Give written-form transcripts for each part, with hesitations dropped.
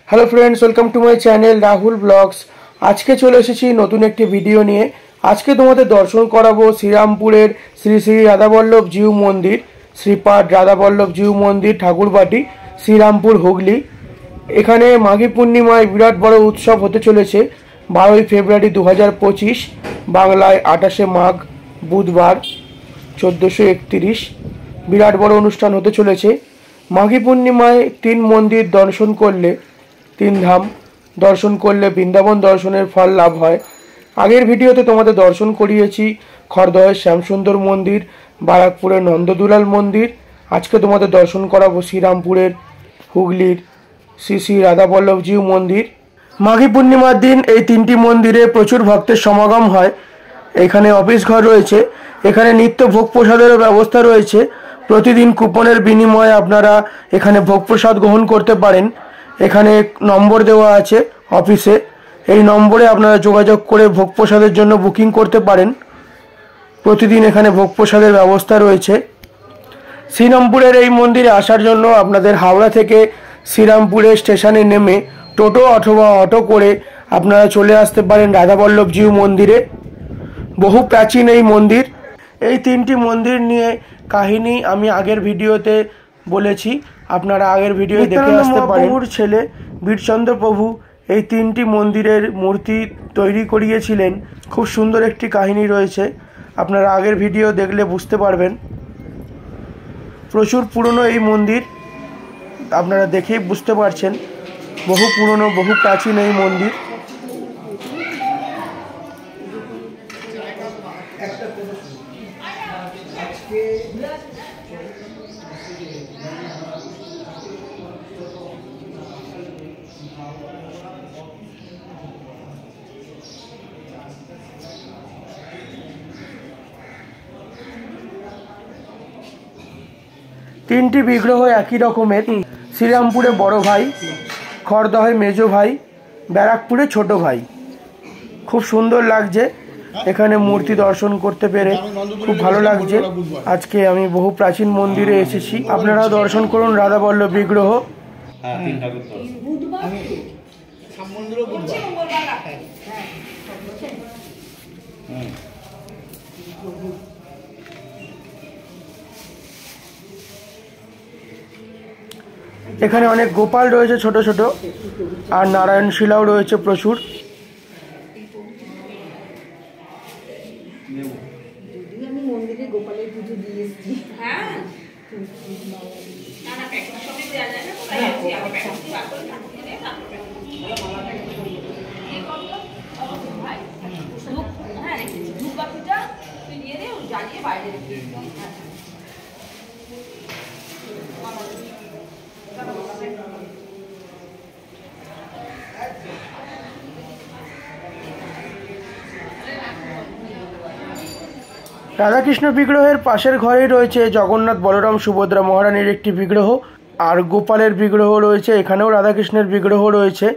Hello friends, welcome to my channel Rahul blogs. আজকে চলে এসেছি নতুন একটি ভিডিও নিয়ে। আজকে তোমাদের দর্শন করাবো শ্রীরামপুরের শ্রী শ্রী রাধাবল্লভ জিউ মন্দির, শ্রীপাদ রাধাবল্লভ জিউ মন্দির, ঠাকুরবাটি, শ্রীরামপুর, হুগলি। এখানে মাঘী পূর্ণিমায় বিরাট বড় উৎসব হতে চলেছে 12ই ফেব্রুয়ারি 2025, বাংলায় 28শে মাঘ বুধবার 1431। বিরাট বড় অনুষ্ঠান হতে চলেছে। মাঘী পূর্ণিমায় 3 মন্দির দর্শন করলে, 3 ধাম দর্শন করলে বৃন্দাবন দর্শনের ফল লাভ হয়। আগের ভিডিওতে তোমাদের দর্শন করিয়েছি খড়দহের শ্যামসুন্দর মন্দির, বারাকপুরের নন্দদুলাল মন্দির। আজকে তোমাদের দর্শন করাবো শ্রীরামপুরের হুগলির শ্রী শ্রী রাধাবল্লভ জিউ মন্দির। মাঘী পূর্ণিমার দিন এই 3টি মন্দিরে প্রচুর ভক্তের সমাগম হয়। এখানে অফিস ঘর রয়েছে, এখানে নিত্য ভোগ প্রসাদেরও ব্যবস্থা রয়েছে। প্রতিদিন কুপনের বিনিময়ে আপনারা এখানে ভোগ প্রসাদ গ্রহণ করতে পারেন। এখানে নম্বর দেওয়া আছে অফিসে, এই নম্বরে আপনারা যোগাযোগ করে ভোগ প্রসাদের জন্য বুকিং করতে পারেন। প্রতিদিন এখানে ভোগ প্রসাদের ব্যবস্থা রয়েছে। শ্রীরামপুরের এই মন্দিরে আসার জন্য আপনাদের হাওড়া থেকে শ্রীরামপুরের স্টেশনে নেমে টোটো অথবা অটো করে আপনারা চলে আসতে পারেন রাধাবল্লভ জিউ মন্দিরে। বহু প্রাচীন এই মন্দির। এই 3টি মন্দির নিয়ে কাহিনী আমি আগের ভিডিওতে বলেছি, আপনারা আগের ভিডিও দেখে আসতে পারেন। প্রভুর ছেলে বীরচন্দ্র প্রভু এই 3টি মন্দিরের মূর্তি তৈরি করিয়েছিলেন। খুব সুন্দর একটি কাহিনী রয়েছে, আপনারা আগের ভিডিও দেখলে বুঝতে পারবেন। প্রচুর পুরনো এই মন্দির, আপনারা দেখেই বুঝতে পারছেন বহু পুরনো, বহু প্রাচীন এই মন্দির। তিনটি বিগ্রহ একই রকমের। শ্রীরামপুরে বড় ভাই, খড়দহে মেজো ভাই, ব্যারাকপুরে ছোট ভাই। খুব সুন্দর লাগছে এখানে মূর্তি দর্শন করতে পেরে, খুব ভালো লাগছে। আজকে আমি বহু প্রাচীন মন্দিরে এসেছি, আপনারাও দর্শন করুন রাধাবল্লভ বিগ্রহ। এখানে অনেক গোপাল রয়েছে ছোট ছোট, আর নারায়ণ শিলাও রয়েছে প্রচুর। রাধাকৃষ্ণ বিগ্রহের পাশের ঘরেই রয়েছে জগন্নাথ, বলরাম, সুভদ্রা মহারানীর একটি বিগ্রহ, আর গোপালের বিগ্রহ রয়েছে। এখানেও রাধাকৃষ্ণের বিগ্রহ রয়েছে।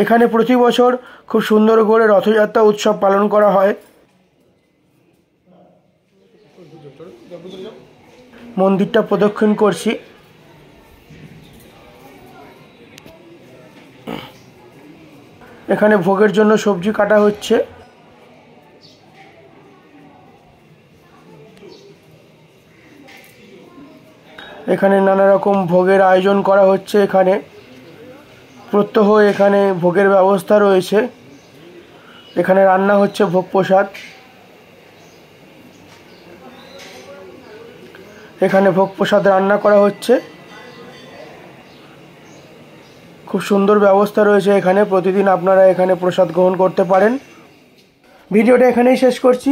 এখানে প্রতি বছর খুব সুন্দর করে রথযাত্রা উৎসব পালন করা হয়। মন্দিরটা প্রদক্ষিণ করছি। এখানে ভোগের জন্য সবজি কাটা হচ্ছে। এখানে নানা রকম ভোগের আয়োজন করা হচ্ছে। এখানে প্রত্যহ এখানে ভোগের ব্যবস্থা রয়েছে। এখানে রান্না হচ্ছে ভোগ প্রসাদ। এখানে ভোগ প্রসাদ রান্না করা হচ্ছে। খুব সুন্দর ব্যবস্থা রয়েছে এখানে। প্রতিদিন আপনারা এখানে প্রসাদ গ্রহণ করতে পারেন। ভিডিওটা এখানেই শেষ করছি।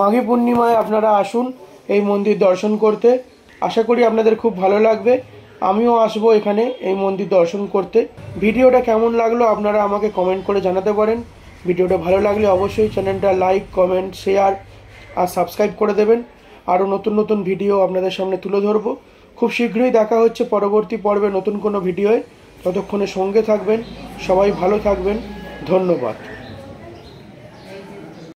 মাঘী পূর্ণিমায় আপনারা আসুন এই মন্দির দর্শন করতে। আশা করি আপনাদের খুব ভালো লাগবে। আমিও আসবো এখানে এই মন্দির দর্শন করতে। ভিডিওটা কেমন লাগলো আপনারা আমাকে কমেন্ট করে জানাতে পারেন। ভিডিওটা ভালো লাগলে অবশ্যই চ্যানেলটা লাইক, কমেন্ট, শেয়ার আর সাবস্ক্রাইব করে দেবেন। আরও নতুন নতুন ভিডিও আপনাদের সামনে তুলে ধরবো। খুব শীঘ্রই দেখা হচ্ছে পরবর্তী পর্বে নতুন কোনো ভিডিওয়। ততক্ষণে সঙ্গে থাকবেন। সবাই ভালো থাকবেন। ধন্যবাদ।